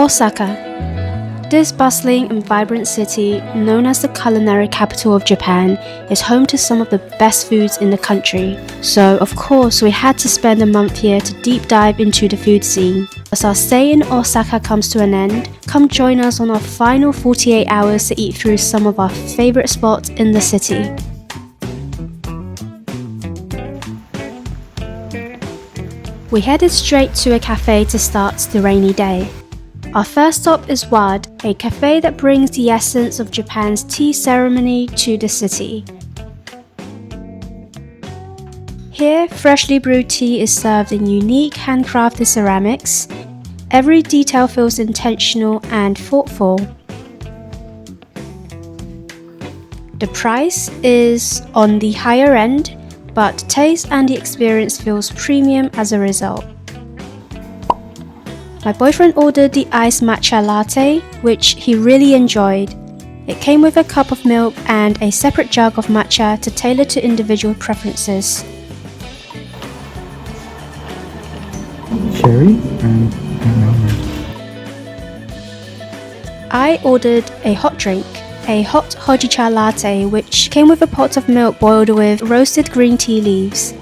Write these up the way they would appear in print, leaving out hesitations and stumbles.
Osaka. This bustling and vibrant city, known as the culinary capital of Japan, is home to some of the best foods in the country. So, of course, we had to spend a month here to deep dive into the food scene. As our stay in Osaka comes to an end, come join us on our final 48 hours to eat through some of our favorite spots in the city. We headed straight to a cafe to start the rainy day. Our first stop is Wad, a cafe that brings the essence of Japan's tea ceremony to the city. Here, freshly brewed tea is served in unique handcrafted ceramics. Every detail feels intentional and thoughtful. The price is on the higher end, but taste and the experience feels premium as a result. My boyfriend ordered the iced matcha latte, which he really enjoyed. It came with a cup of milk and a separate jug of matcha to tailor to individual preferences. Cherry and melon. I ordered a hot drink, a hot hojicha latte, which came with a pot of milk boiled with roasted green tea leaves.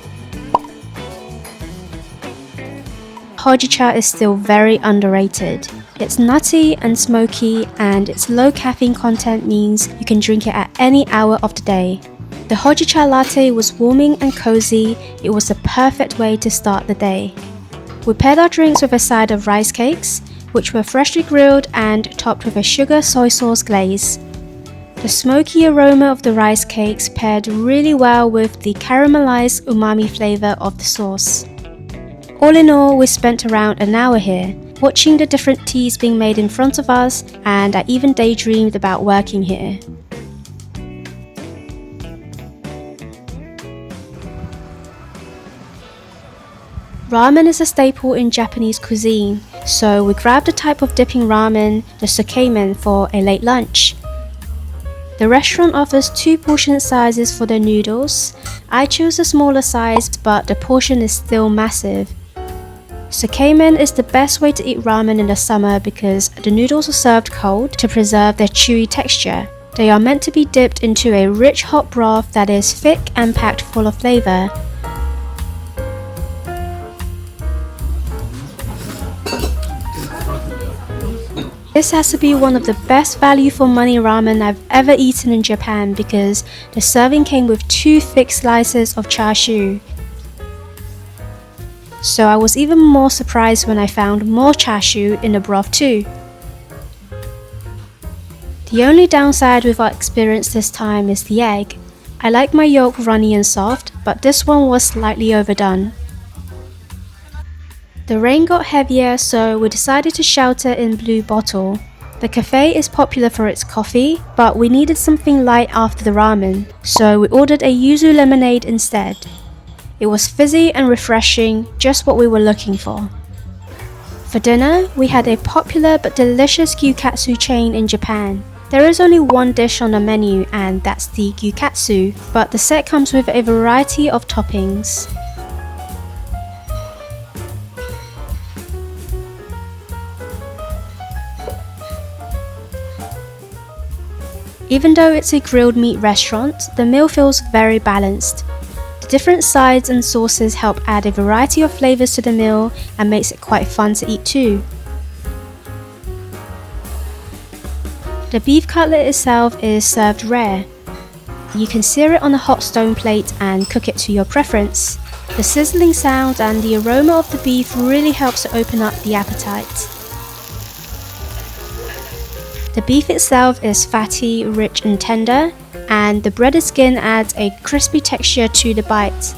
Hojicha is still very underrated. It's nutty and smoky, and its low caffeine content means you can drink it at any hour of the day. The hojicha latte was warming and cozy. It was the perfect way to start the day. We paired our drinks with a side of rice cakes, which were freshly grilled and topped with a sugar soy sauce glaze. The smoky aroma of the rice cakes paired really well with the caramelized umami flavor of the sauce. All in all, we spent around an hour here, watching the different teas being made in front of us, and I even daydreamed about working here. Ramen is a staple in Japanese cuisine, so we grabbed a type of dipping ramen, the Tsukemen, for a late lunch. The restaurant offers 2 portion sizes for their noodles. I chose a smaller size, but the portion is still massive. Tsukemen is the best way to eat ramen in the summer because the noodles are served cold to preserve their chewy texture. They are meant to be dipped into a rich hot broth that is thick and packed full of flavor. This has to be one of the best value for money ramen I've ever eaten in Japan because the serving came with 2 thick slices of chashu. So I was even more surprised when I found more chashu in the broth too. The only downside with our experience this time is the egg. I like my yolk runny and soft, but this one was slightly overdone. The rain got heavier, so we decided to shelter in Blue Bottle. The cafe is popular for its coffee, but we needed something light after the ramen, so we ordered a Yuzu Lemonade instead. It was fizzy and refreshing, just what we were looking for. For dinner, we had a popular but delicious Gyukatsu chain in Japan. There is only one dish on the menu, and that's the Gyukatsu, but the set comes with a variety of toppings. Even though it's a grilled meat restaurant, the meal feels very balanced. The different sides and sauces help add a variety of flavors to the meal and makes it quite fun to eat too. The beef cutlet itself is served rare. You can sear it on a hot stone plate and cook it to your preference. The sizzling sound and the aroma of the beef really helps to open up the appetite. The beef itself is fatty, rich and tender, and the breaded skin adds a crispy texture to the bite.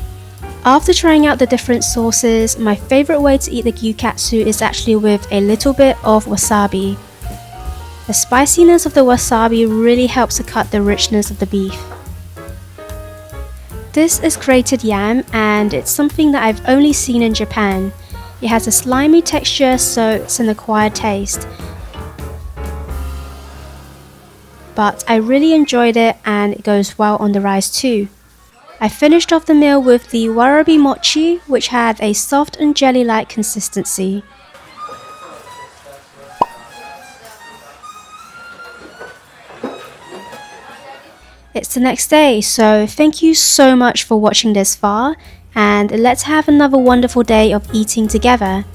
After trying out the different sauces, my favorite way to eat the gyukatsu is actually with a little bit of wasabi. The spiciness of the wasabi really helps to cut the richness of the beef. This is grated yam, and it's something that I've only seen in Japan. It has a slimy texture, so it's an acquired taste. But I really enjoyed it, and it goes well on the rice too. I finished off the meal with the warabi mochi, which had a soft and jelly-like consistency. It's the next day, so thank you so much for watching this far, and let's have another wonderful day of eating together.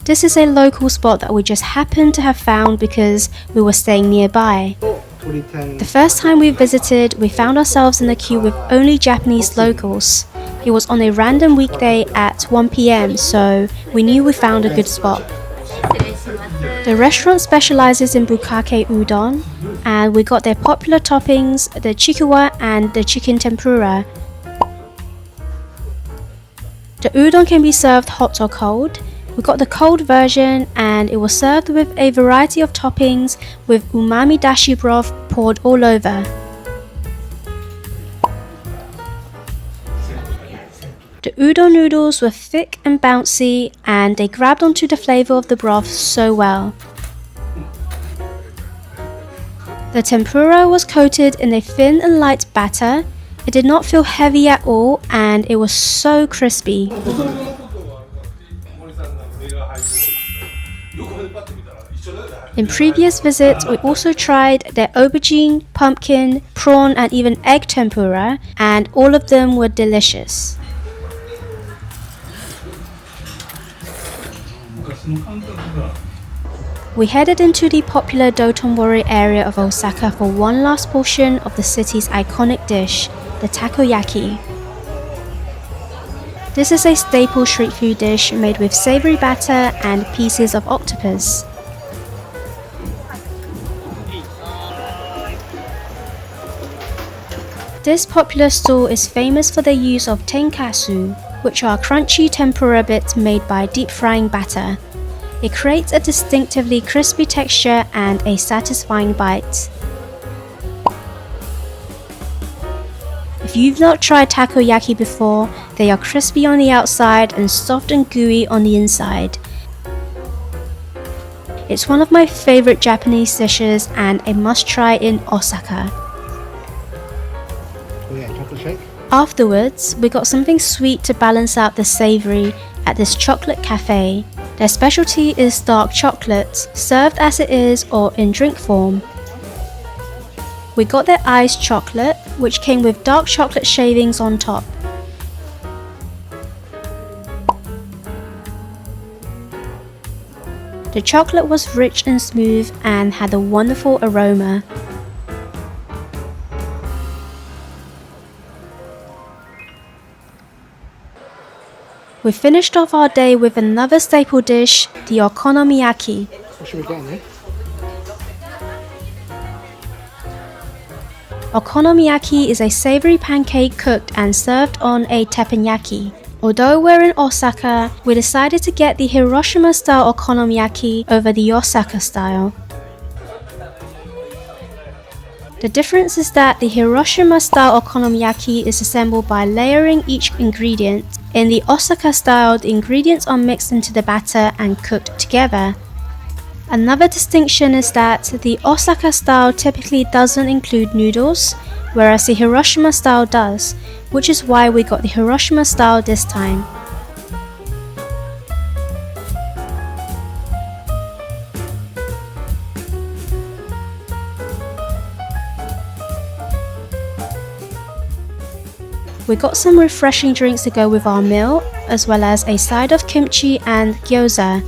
This is a local spot that we just happened to have found because we were staying nearby. The first time we visited, we found ourselves in a queue with only Japanese locals. It was on a random weekday at 1 PM, so we knew we found a good spot. The restaurant specializes in bukkake udon, and we got their popular toppings, the chikuwa and the chicken tempura. The udon can be served hot or cold. We got the cold version, and it was served with a variety of toppings with umami dashi broth poured all over. The udon noodles were thick and bouncy, and they grabbed onto the flavor of the broth so well. The tempura was coated in a thin and light batter. It did not feel heavy at all, and it was so crispy. In previous visits, we also tried their aubergine, pumpkin, prawn and even egg tempura, and all of them were delicious. We headed into the popular Dotonbori area of Osaka for one last portion of the city's iconic dish, the Takoyaki. This is a staple street food dish made with savory batter and pieces of octopus. This popular stall is famous for their use of tenkatsu, which are crunchy tempura bits made by deep frying batter. It creates a distinctively crispy texture and a satisfying bite. If you've not tried takoyaki before, they are crispy on the outside and soft and gooey on the inside. It's one of my favorite Japanese dishes and a must-try in Osaka. Afterwards, we got something sweet to balance out the savory at this chocolate cafe. Their specialty is dark chocolate, served as it is or in drink form. We got their iced chocolate, which came with dark chocolate shavings on top. The chocolate was rich and smooth and had a wonderful aroma. We finished off our day with another staple dish, the Okonomiyaki. What should we get in there? Okonomiyaki is a savory pancake cooked and served on a teppanyaki. Although we're in Osaka, we decided to get the Hiroshima-style okonomiyaki over the Osaka style. The difference is that the Hiroshima-style okonomiyaki is assembled by layering each ingredient. In the Osaka style, the ingredients are mixed into the batter and cooked together. Another distinction is that the Osaka style typically doesn't include noodles, whereas the Hiroshima style does, which is why we got the Hiroshima style this time. We got some refreshing drinks to go with our meal, as well as a side of kimchi and gyoza.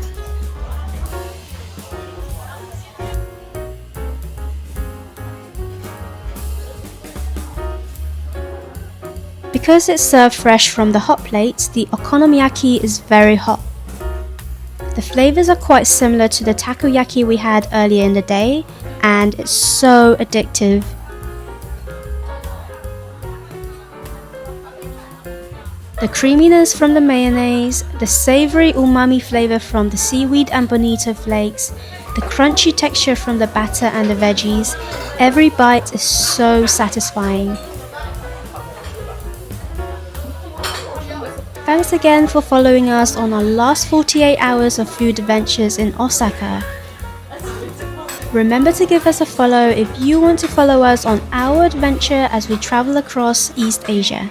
Because it's served fresh from the hot plate, the okonomiyaki is very hot. The flavors are quite similar to the takoyaki we had earlier in the day, and it's so addictive. The creaminess from the mayonnaise, the savory umami flavor from the seaweed and bonito flakes, the crunchy texture from the batter and the veggies, every bite is so satisfying. Thanks again for following us on our last 48 hours of food adventures in Osaka. Remember to give us a follow if you want to follow us on our adventure as we travel across East Asia.